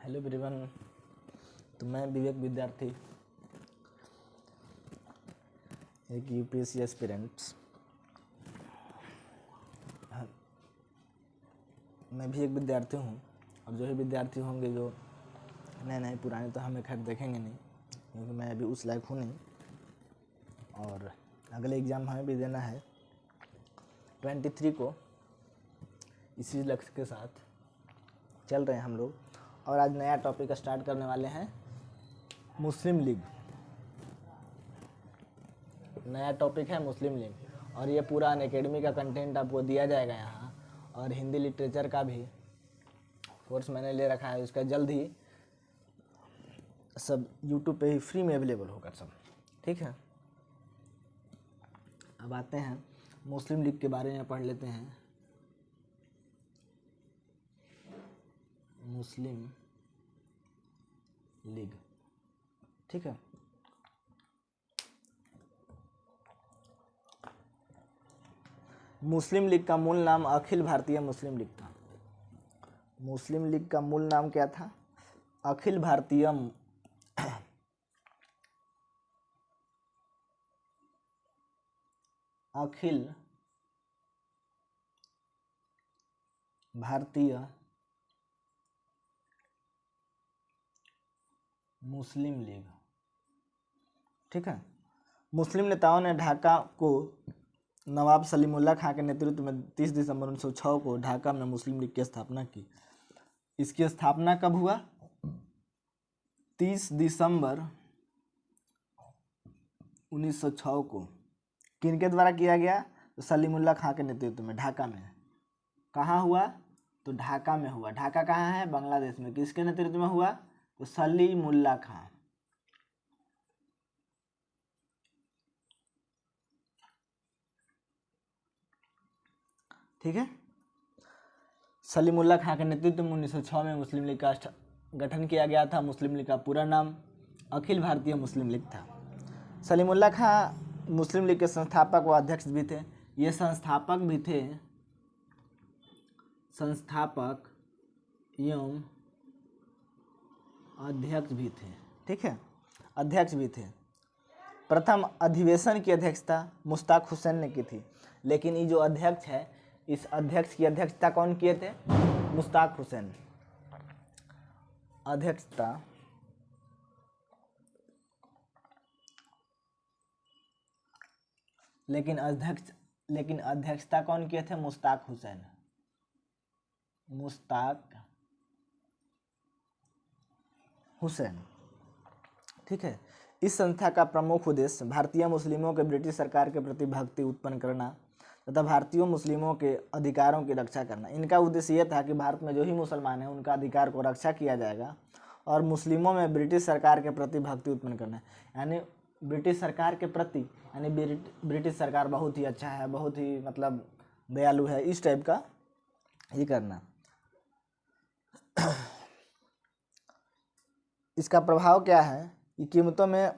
Hello everyone. तो मैं विवेक विद्यार्थी, एक यूपीएससी एस्पिरेंट्स। मैं भी एक विद्यार्थी हूँ और जो ही विद्यार्थी होंगे जो नए पुराने तो हमें खैर देखेंगे नहीं, क्योंकि मैं अभी उस लायक हूँ नहीं। और अगले एग्ज़ाम हमें भी देना है 23 को। इसी लक्ष्य के साथ चल रहे हैं हम लोग। और आज नया टॉपिक स्टार्ट करने वाले हैं, मुस्लिम लीग। नया टॉपिक है मुस्लिम लीग, और ये पूरा अनअकैडमी का कंटेंट आपको दिया जाएगा यहाँ। और हिंदी लिटरेचर का भी कोर्स मैंने ले रखा है, उसका जल्द ही सब यूट्यूब पे ही फ्री में अवेलेबल होगा सब, ठीक है। अब आते हैं मुस्लिम लीग के बारे में पढ़ लेते हैं। मुस्लिम लीग, ठीक है। मुस्लिम लीग का मूल नाम अखिल भारतीय मुस्लिम लीग था। मुस्लिम लीग का मूल नाम क्या था? अखिल भारतीय अखिल भारतीय मुस्लिम लीग, ठीक है। मुस्लिम नेताओं ने ढाका को नवाब सलीमुल्लाह खां के नेतृत्व में 30 दिसंबर 1906 को ढाका में मुस्लिम लीग की स्थापना की। इसकी स्थापना कब हुआ? 30 दिसंबर 1906 को। किनके द्वारा किया गया? तो सलीमुल्लाह खां के नेतृत्व में, ढाका में। कहाँ हुआ? तो ढाका में हुआ। ढाका कहाँ है? बांग्लादेश में। किसके नेतृत्व में हुआ? तो सलीमुल्लाह खां, ठीक है। सलीमुल्लाह खां के नेतृत्व में 1906 में मुस्लिम लीग का गठन किया गया था। मुस्लिम लीग का पूरा नाम अखिल भारतीय मुस्लिम लीग था। सलीमुल्लाह खां मुस्लिम लीग के संस्थापक व अध्यक्ष भी थे। ये संस्थापक भी थे, संस्थापक एवं अध्यक्ष भी थे, ठीक है। अध्यक्ष भी थे। प्रथम अधिवेशन की अध्यक्षता मुश्ताक हुसैन ने की थी। लेकिन ये जो अध्यक्ष है, इस अध्यक्ष की अध्यक्षता कौन किए थे? मुश्ताक हुसैन। अध्यक्षता लेकिन अध्यक्षता कौन किए थे? मुश्ताक हुसैन। मुश्ताक हुसैन, ठीक है। इस संस्था का प्रमुख उद्देश्य भारतीय मुस्लिमों के ब्रिटिश सरकार के प्रति भक्ति उत्पन्न करना तथा भारतीय मुस्लिमों के अधिकारों की रक्षा करना। इनका उद्देश्य यह था कि भारत में जो ही मुसलमान हैं उनका अधिकार को रक्षा किया जाएगा और मुस्लिमों में ब्रिटिश सरकार के प्रति भक्ति उत्पन्न करना। यानी ब्रिटिश सरकार के प्रति, यानी ब्रिटिश सरकार बहुत ही अच्छा है, बहुत ही मतलब दयालु है, इस टाइप का ये करना। इसका प्रभाव क्या है कि कीमतों में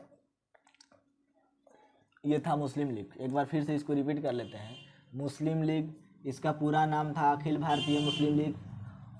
ये था मुस्लिम लीग। एक बार फिर से इसको रिपीट कर लेते हैं। मुस्लिम लीग, इसका पूरा नाम था अखिल भारतीय मुस्लिम लीग।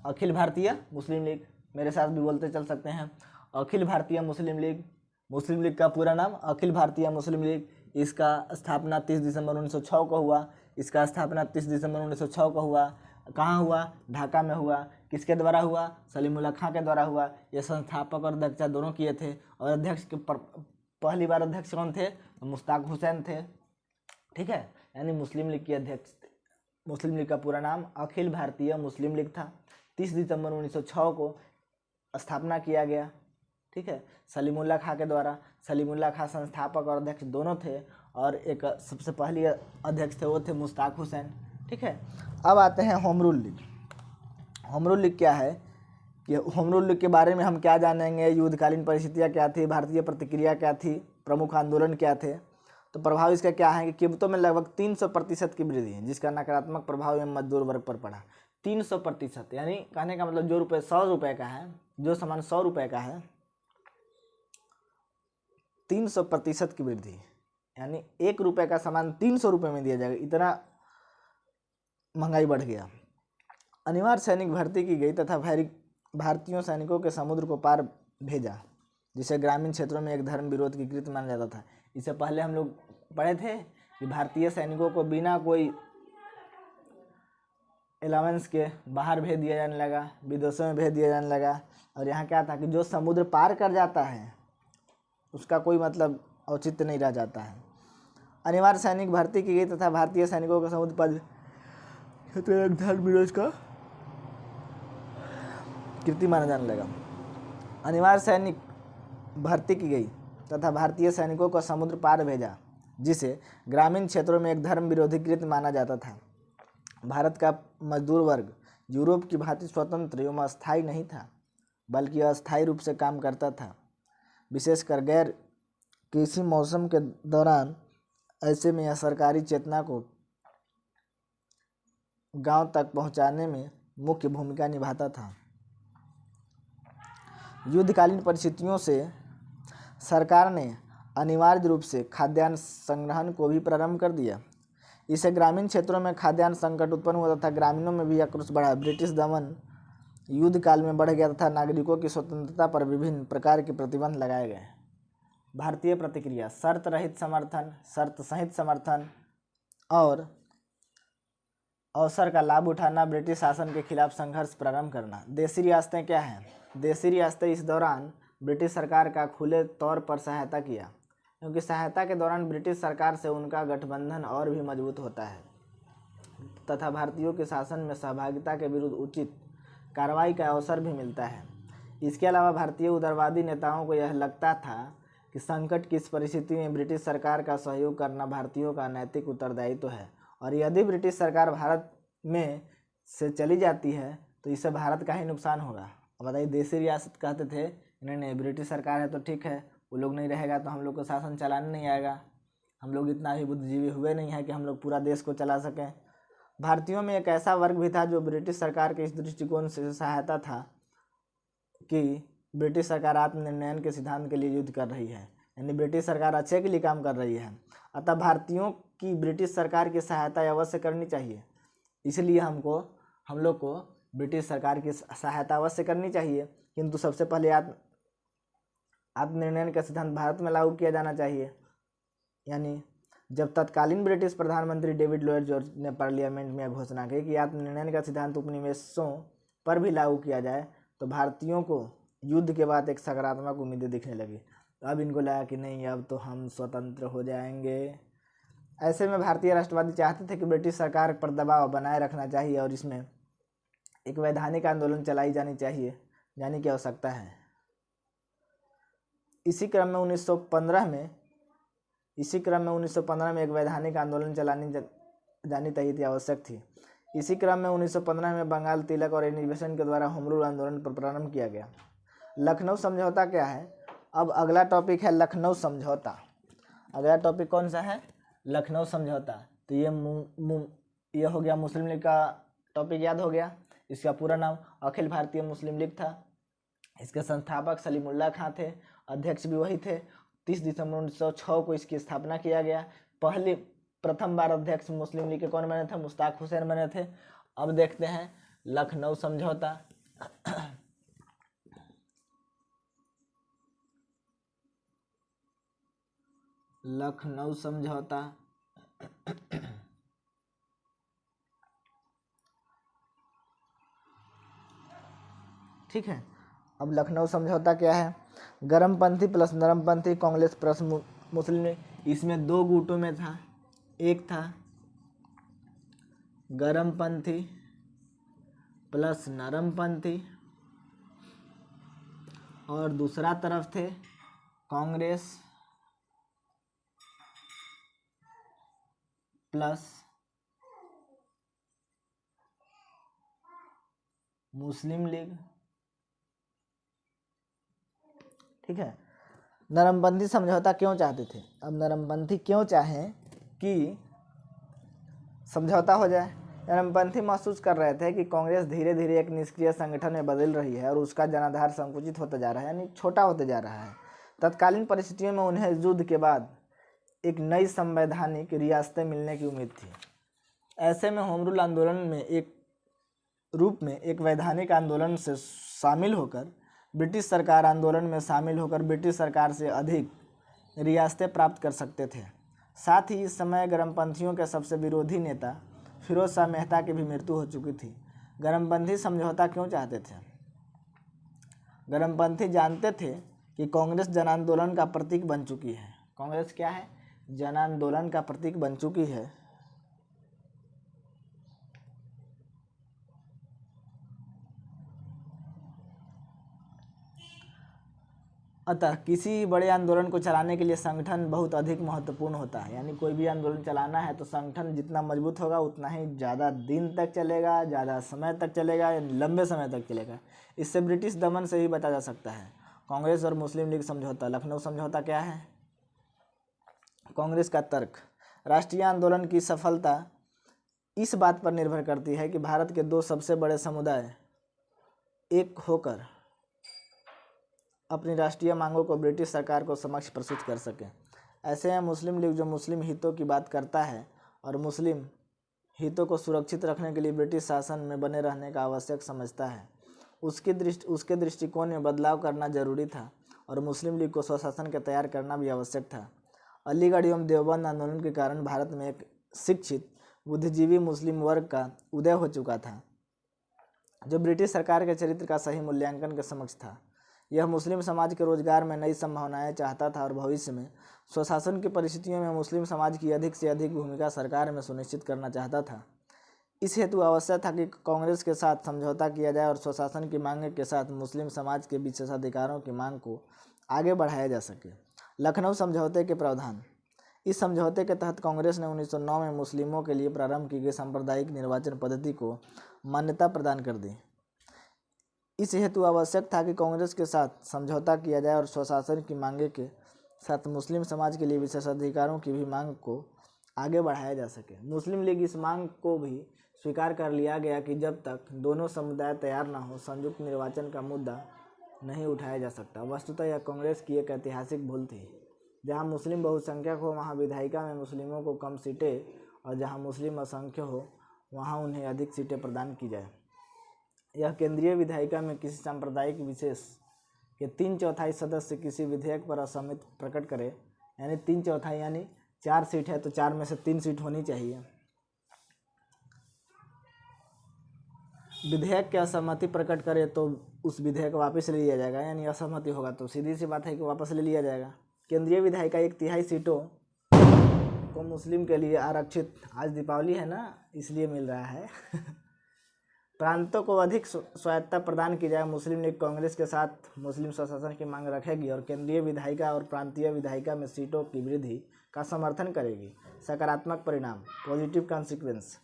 अखिल भारतीय मुस्लिम लीग, मेरे साथ भी बोलते चल सकते हैं। अखिल भारतीय मुस्लिम लीग, मुस्लिम लीग का पूरा नाम अखिल भारतीय मुस्लिम लीग। इसका स्थापना 30 दिसंबर 1906 को हुआ। इसका स्थापना 30 दिसंबर 1906 को हुआ। कहाँ हुआ? ढाका में हुआ। किसके द्वारा हुआ? सलीमुल्लाह खां के द्वारा हुआ। ये संस्थापक और अध्यक्षता दोनों किए थे। और अध्यक्ष के पहली बार अध्यक्ष कौन थे? मुश्ताक हुसैन थे, ठीक है। यानी मुस्लिम लीग की अध्यक्ष, मुस्लिम लीग का पूरा नाम अखिल भारतीय मुस्लिम लीग था। 30 दिसंबर 1906 को स्थापना किया गया, ठीक है, सलीमुल्लाह खां के द्वारा। सलीमुल्लाह खां संस्थापक और अध्यक्ष दोनों थे, और एक सबसे पहले अध्यक्ष थे वो थे मुश्ताक हुसैन, ठीक है। अब आते हैं home rule league. Home rule league क्या है? कि होम रूल लीग के बारे में हम क्या जानेंगे? युद्धकालीन परिस्थितियाँ क्या थी, भारतीय प्रतिक्रिया क्या थी, प्रमुख आंदोलन क्या थे। तो प्रभाव इसका क्या है कि कीमतों में लगभग 300% की वृद्धि है, जिसका नकारात्मक प्रभाव एवं मजदूर वर्ग पर पड़ा। 300%, यानी कहने का मतलब जो रुपये 100 रुपये का है, जो सामान 100 रुपये का है, 300% की वृद्धि, यानी 1 रुपये का सामान 300 रुपये में दिया जाएगा, इतना महंगाई बढ़ गया। अनिवार्य सैनिक भर्ती की गई तथा भारतीयों सैनिकों के समुद्र को पार भेजा, जिसे ग्रामीण क्षेत्रों में एक धर्म विरोध की कृत्य माना जाता था। इससे पहले हम लोग पढ़े थे कि भारतीय सैनिकों को बिना कोई अलाउंस के बाहर भेज दिया जाने लगा, विदेशों में भेज दिया जाने लगा। और यहाँ क्या था कि जो समुद्र पार कर जाता है उसका कोई मतलब औचित्य नहीं रह जाता है। अनिवार्य सैनिक भर्ती की गई तथा भारतीय सैनिकों का समुद्र पार एक धर्म विरोध का कृति माना जाने लगा। अनिवार्य सैनिक भर्ती की गई तथा भारतीय सैनिकों को समुद्र पार भेजा, जिसे ग्रामीण क्षेत्रों में एक धर्म विरोधी कृत्य माना जाता था। भारत का मजदूर वर्ग यूरोप की भांति स्वतंत्र एवं अस्थायी नहीं था, बल्कि अस्थायी रूप से काम करता था, विशेषकर गैर कृषि मौसम के दौरान। ऐसे में यह सरकारी चेतना को गांव तक पहुंचाने में मुख्य भूमिका निभाता था। युद्धकालीन परिस्थितियों से सरकार ने अनिवार्य रूप से खाद्यान्न संग्रहण को भी प्रारंभ कर दिया। इससे ग्रामीण क्षेत्रों में खाद्यान्न संकट उत्पन्न हुआ तथा ग्रामीणों में भी आक्रोश बढ़ा। ब्रिटिश दमन युद्ध काल में बढ़ गया तथा नागरिकों की स्वतंत्रता पर विभिन्न प्रकार के प्रतिबंध लगाए गए। भारतीय प्रतिक्रिया: शर्त रहित समर्थन, शर्त सहित समर्थन और अवसर का लाभ उठाना, ब्रिटिश शासन के खिलाफ संघर्ष प्रारंभ करना। देशी रियासतें क्या हैं? देशी रियासतें इस दौरान ब्रिटिश सरकार का खुले तौर पर सहायता किया, क्योंकि सहायता के दौरान ब्रिटिश सरकार से उनका गठबंधन और भी मजबूत होता है तथा भारतीयों के शासन में सहभागिता के विरुद्ध उचित कार्रवाई का अवसर भी मिलता है। इसके अलावा भारतीय उदारवादी नेताओं को यह लगता था कि संकट की इस परिस्थिति में ब्रिटिश सरकार का सहयोग करना भारतीयों का नैतिक उत्तरदायित्व है, और यदि ब्रिटिश सरकार भारत में से चली जाती है तो इससे भारत का ही नुकसान होगा। अब बताइए, देशी रियासत कहते थे नहीं नहीं ब्रिटिश सरकार है तो ठीक है, वो लोग नहीं रहेगा तो हम लोग को शासन चलाने नहीं आएगा, हम लोग इतना भी बुद्धिजीवी हुए नहीं है कि हम लोग पूरा देश को चला सकें। भारतीयों में एक ऐसा वर्ग भी था जो ब्रिटिश सरकार के इस दृष्टिकोण से सहायता था कि ब्रिटिश सरकार आत्मनिर्णय के सिद्धांत के लिए युद्ध कर रही है, यानी ब्रिटिश सरकार अच्छे के लिए काम कर रही है, अतः भारतीयों की ब्रिटिश सरकार की सहायता अवश्य करनी चाहिए। इसलिए हम लोग को ब्रिटिश सरकार की सहायता अवश्य करनी चाहिए, किंतु सबसे पहले आत्मनिर्णय का सिद्धांत भारत में लागू किया जाना चाहिए। यानी जब तत्कालीन ब्रिटिश प्रधानमंत्री डेविड लॉयड जॉर्ज ने पार्लियामेंट में यह घोषणा की कि आत्मनिर्णय का सिद्धांत उपनिवेशों पर भी लागू किया जाए, तो भारतीयों को युद्ध के बाद एक सकारात्मक उम्मीदें दिखने लगी। अब इनको लगा कि नहीं, अब तो हम स्वतंत्र हो जाएंगे। ऐसे में भारतीय राष्ट्रवादी चाहते थे कि ब्रिटिश सरकार पर दबाव बनाए रखना चाहिए और इसमें एक वैधानिक आंदोलन चलाई जानी चाहिए, जाने की आवश्यकता है। इसी क्रम में 1915 में एक वैधानिक आंदोलन चलानी जानी चाहिए थी, आवश्यक थी। इसी क्रम में 1915 में बंगाल तिलक और अधिवेशन के द्वारा होम रूल आंदोलन पर प्रारंभ किया गया। लखनऊ समझौता क्या है? अब अगला टॉपिक है लखनऊ समझौता। अगला टॉपिक कौन सा है? लखनऊ समझौता। तो ये हो गया मुस्लिम लीग का टॉपिक, याद हो गया। इसका पूरा नाम अखिल भारतीय मुस्लिम लीग था। इसके संस्थापक सलीमुल्लाह खां थे, अध्यक्ष भी वही थे। 30 दिसंबर 1906 को इसकी स्थापना किया गया। प्रथम बार अध्यक्ष मुस्लिम लीग के कौन बने थे? मुश्ताक हुसैन बने थे। अब देखते हैं लखनऊ समझौता। लखनऊ समझौता ठीक है। अब लखनऊ समझौता क्या है? गर्मपंथी प्लस नरमपंथी कांग्रेस प्लस मुस्लिम लीग, इसमें दो गुटों में था। एक था गर्मपंथी प्लस नरमपंथी और दूसरा तरफ थे कांग्रेस प्लस मुस्लिम लीग। ठीक है। नरमपंथी समझौता क्यों चाहते थे? अब नरमपंथी क्यों चाहें कि समझौता हो जाए? नरमपंथी महसूस कर रहे थे कि कांग्रेस धीरे धीरे एक निष्क्रिय संगठन में बदल रही है और उसका जनाधार संकुचित होता जा रहा है, यानी छोटा होते जा रहा है। तत्कालीन परिस्थितियों में उन्हें युद्ध के बाद एक नई संवैधानिक रियासतें मिलने की उम्मीद थी। ऐसे में होम रूल आंदोलन में एक रूप में एक वैधानिक आंदोलन से शामिल होकर ब्रिटिश सरकार आंदोलन में शामिल होकर ब्रिटिश सरकार से अधिक रियासतें प्राप्त कर सकते थे। साथ ही इस समय गर्मपंथियों के सबसे विरोधी नेता फिरोज शाह मेहता की भी मृत्यु हो चुकी थी। गर्मपंथी समझौता क्यों चाहते थे? गर्मपंथी जानते थे कि कांग्रेस जन आंदोलन का प्रतीक बन चुकी है। कांग्रेस क्या है? जन आंदोलन का प्रतीक बन चुकी है। अतः किसी बड़े आंदोलन को चलाने के लिए संगठन बहुत अधिक महत्वपूर्ण होता है। यानी कोई भी आंदोलन चलाना है तो संगठन जितना मजबूत होगा उतना ही ज़्यादा दिन तक चलेगा, ज़्यादा समय तक चलेगा, लंबे समय तक चलेगा। इससे ब्रिटिश दमन से ही बचा जा सकता है। कांग्रेस और मुस्लिम लीग समझौता। लखनऊ समझौता क्या है? कांग्रेस का तर्क, राष्ट्रीय आंदोलन की सफलता इस बात पर निर्भर करती है कि भारत के दो सबसे बड़े समुदाय एक होकर अपनी राष्ट्रीय मांगों को ब्रिटिश सरकार को समक्ष प्रस्तुत कर सकें। ऐसे हैं मुस्लिम लीग जो मुस्लिम हितों की बात करता है और मुस्लिम हितों को सुरक्षित रखने के लिए ब्रिटिश शासन में बने रहने का आवश्यक समझता है। उसके दृष्टिकोण में बदलाव करना जरूरी था और मुस्लिम लीग को स्वशासन के तैयार करना भी आवश्यक था। अलीगढ़ एवं देवबंद आंदोलन के कारण भारत में एक शिक्षित बुद्धिजीवी मुस्लिम वर्ग का उदय हो चुका था जो ब्रिटिश सरकार के चरित्र का सही मूल्यांकन के समक्ष था। यह मुस्लिम समाज के रोजगार में नई संभावनाएं चाहता था और भविष्य में स्वशासन की परिस्थितियों में मुस्लिम समाज की अधिक से अधिक भूमिका सरकार में सुनिश्चित करना चाहता था। इस हेतु आवश्यक था कि कांग्रेस के साथ समझौता किया जाए और स्वशासन की मांग के साथ मुस्लिम समाज के विशेषाधिकारों की मांग को आगे बढ़ाया जा सके। लखनऊ समझौते के प्रावधान। इस समझौते के तहत कांग्रेस ने 1909 में मुस्लिमों के लिए प्रारंभ की गई सांप्रदायिक निर्वाचन पद्धति को मान्यता प्रदान कर दी। इस हेतु आवश्यक था कि कांग्रेस के साथ समझौता किया जाए और स्वशासन की मांगे के साथ मुस्लिम समाज के लिए विशेषाधिकारों की भी मांग को आगे बढ़ाया जा सके। मुस्लिम लीग इस मांग को भी स्वीकार कर लिया गया कि जब तक दोनों समुदाय तैयार न हो संयुक्त निर्वाचन का मुद्दा नहीं उठाया जा सकता। वस्तुतः यह कांग्रेस की एक ऐतिहासिक भूल थी। जहां मुस्लिम बहुसंख्यक हो वहां विधायिका में मुस्लिमों को कम सीटें और जहां मुस्लिम असंख्य हो वहां उन्हें अधिक सीटें प्रदान की जाए। यह केंद्रीय विधायिका में किसी सांप्रदायिक विशेष के 3/4 सदस्य किसी विधेयक पर असहमति प्रकट करे, यानी 3/4 यानी 4 सीट है तो 4 में से 3 सीट होनी चाहिए। विधेयक के असहमति प्रकट करे तो उस विधेयक वापस ले लिया जाएगा, यानी असहमति होगा तो सीधी सी बात है कि वापस ले लिया जाएगा। केंद्रीय विधायिका 1/3 सीटों को मुस्लिम के लिए आरक्षित, आज दीपावली है ना इसलिए मिल रहा है प्रांतों को अधिक स्वायत्तता प्रदान की जाए। मुस्लिम लीग कांग्रेस के साथ मुस्लिम स्वशासन की मांग रखेगी और केंद्रीय विधायिका और प्रांतीय विधायिका में सीटों की वृद्धि का समर्थन करेगी। सकारात्मक परिणाम, पॉजिटिव कॉन्सिक्वेंस।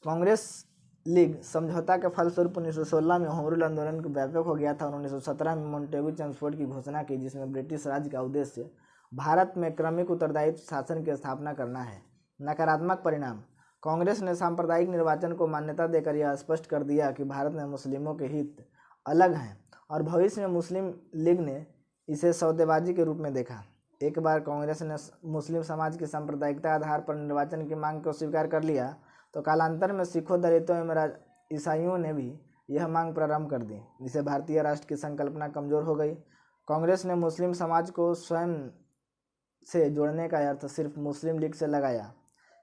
कांग्रेस लीग समझौता के फलस्वरूप 1916 में होम रूल आंदोलन व्यापक हो गया था और 1917 में मोंटेगू चेम्सफोर्ड की घोषणा की जिसमें ब्रिटिश राज का उद्देश्य भारत में क्रमिक उत्तरदायित्व शासन की स्थापना करना है। नकारात्मक परिणाम, कांग्रेस ने सांप्रदायिक निर्वाचन को मान्यता देकर यह स्पष्ट कर दिया कि भारत में मुस्लिमों के हित अलग हैं और भविष्य में मुस्लिम लीग ने इसे सौदेबाजी के रूप में देखा। एक बार कांग्रेस ने मुस्लिम समाज की सांप्रदायिकता आधार पर निर्वाचन की मांग को स्वीकार कर लिया तो कालांतर में सिखों, दलितों एवं ईसाइयों ने भी यह मांग प्रारंभ कर दी, जिससे भारतीय राष्ट्र की संकल्पना कमजोर हो गई। कांग्रेस ने मुस्लिम समाज को स्वयं से जोड़ने का अर्थ सिर्फ मुस्लिम लीग से लगाया,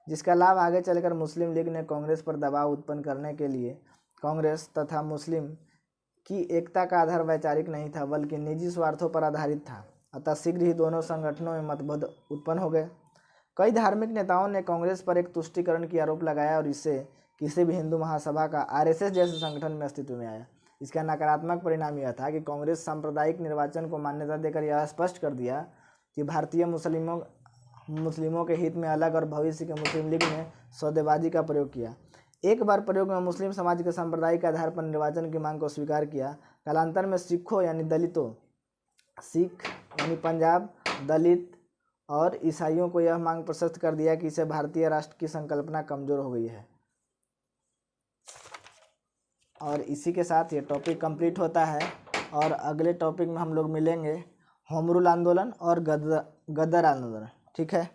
जिसका लाभ आगे चलकर मुस्लिम लीग ने कांग्रेस पर दबाव उत्पन्न करने के लिए कांग्रेस तथा मुस्लिम की एकता का आधार वैचारिक नहीं था बल्कि निजी स्वार्थों पर आधारित था। अतः शीघ्र ही दोनों संगठनों में मतभेद उत्पन्न हो गए। कई धार्मिक नेताओं ने कांग्रेस पर एक तुष्टीकरण की आरोप लगाया और इससे किसी भी हिंदू महासभा का आरएसएस जैसे संगठन में अस्तित्व में आया। इसका नकारात्मक परिणाम यह था कि कांग्रेस सांप्रदायिक निर्वाचन को मान्यता देकर यह स्पष्ट कर दिया कि भारतीय मुस्लिमों के हित में अलग और भविष्य के मुस्लिम लीग ने सौदेबाजी का प्रयोग किया। एक बार प्रयोग में मुस्लिम समाज के सांप्रदायिक आधार पर निर्वाचन की मांग को स्वीकार किया। कालांतर में सिखों यानी दलितों, सिख यानी पंजाब, दलित और ईसाइयों को यह मांग प्रशस्त कर दिया कि इसे भारतीय राष्ट्र की संकल्पना कमजोर हो गई है। और इसी के साथ ये टॉपिक कंप्लीट होता है और अगले टॉपिक में हम लोग मिलेंगे होम रूल आंदोलन और गदर आंदोलन। ठीक है।